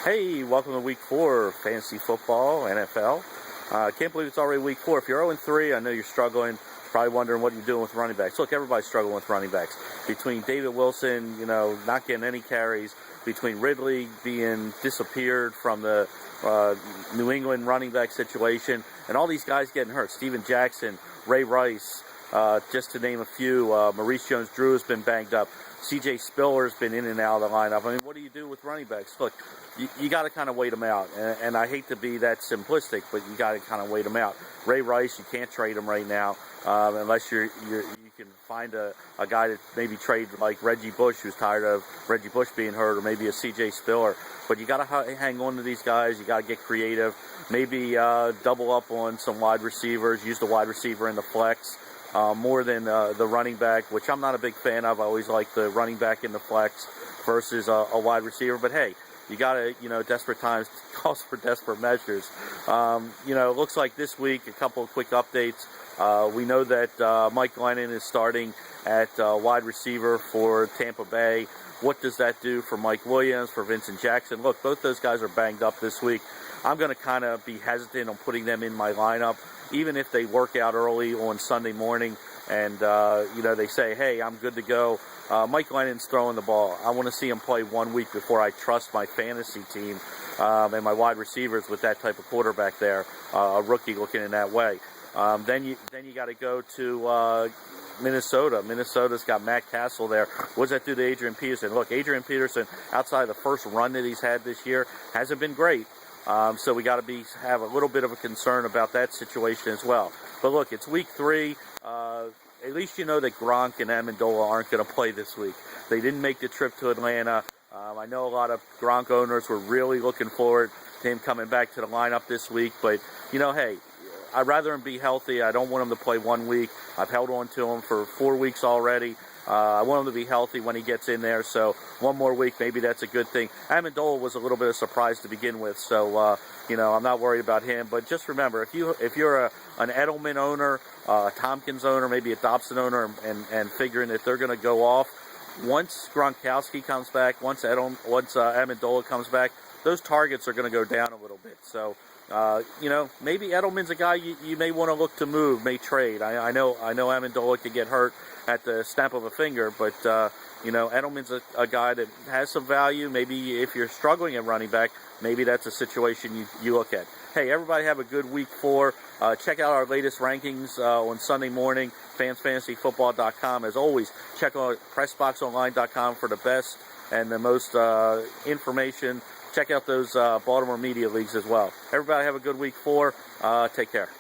Hey, welcome to week 4 of fantasy football, NFL. Can't believe it's already week 4. If you're 0-3, I know you're struggling, probably wondering what you're doing with running backs. Look, everybody's struggling with running backs. Between David Wilson, not getting any carries, between Ridley being disappeared from the New England running back situation, and all these guys getting hurt. Steven Jackson, Ray Rice, just to name a few. Maurice Jones-Drew has been banged up. C.J. Spiller's been in and out of the lineup. I mean, what do you do with running backs? Look, you got to kind of wait them out. And I hate to be that simplistic, but you got to kind of wait them out. Ray Rice, you can't trade him right now unless you can find a guy to maybe trade like Reggie Bush, who's tired of Reggie Bush being hurt, or maybe a C.J. Spiller. But you got to hang on to these guys. You got to get creative. Maybe double up on some wide receivers. Use the wide receiver in the flex. More than the running back, which I'm not a big fan of. I always like the running back in the flex versus a wide receiver. But hey, you got to, desperate times calls for desperate measures. It looks like this week, a couple of quick updates. We know that Mike Glennon is starting at wide receiver for Tampa Bay. What does that do for Mike Williams, for Vincent Jackson? Look, both those guys are banged up this week. I'm going to kind of be hesitant on putting them in my lineup, even if they work out early on Sunday morning and, they say, hey, I'm good to go. Mike Glennon's throwing the ball. I want to see him play 1 week before I trust my fantasy team and my wide receivers with that type of quarterback there, a rookie looking in that way. Then you got to go to Minnesota. Minnesota's got Matt Cassel there. What does that do to Adrian Peterson? Look, Adrian Peterson, outside of the first run that he's had this year, hasn't been great. So we got to have a little bit of a concern about that situation as well. But look, it's week 3. At least you know that Gronk and Amendola aren't going to play this week. They didn't make the trip to Atlanta. I know a lot of Gronk owners were really looking forward to him coming back to the lineup this week. But, hey, I'd rather him be healthy. I don't want him to play 1 week. I've held on to him for 4 weeks already. I want him to be healthy when he gets in there, so 1 more week, maybe that's a good thing. Amendola was a little bit of a surprise to begin with, so, I'm not worried about him. But just remember, if you're an Edelman owner, a Tompkins owner, maybe a Dobson owner, and figuring that they're going to go off, once Gronkowski comes back, once Amendola comes back, those targets are going to go down a little bit. So, maybe Edelman's a guy you may want to look to move, may trade. I know Amendola could get hurt at the snap of a finger, but, Edelman's a guy that has some value. Maybe if you're struggling at running back, maybe that's a situation you look at. Hey, everybody have a good week 4. Check out our latest rankings on Sunday morning, fansfantasyfootball.com. As always, check out pressboxonline.com for the best and the most information. Check out those Baltimore Media Leagues as well. Everybody have a good week 4. Take care.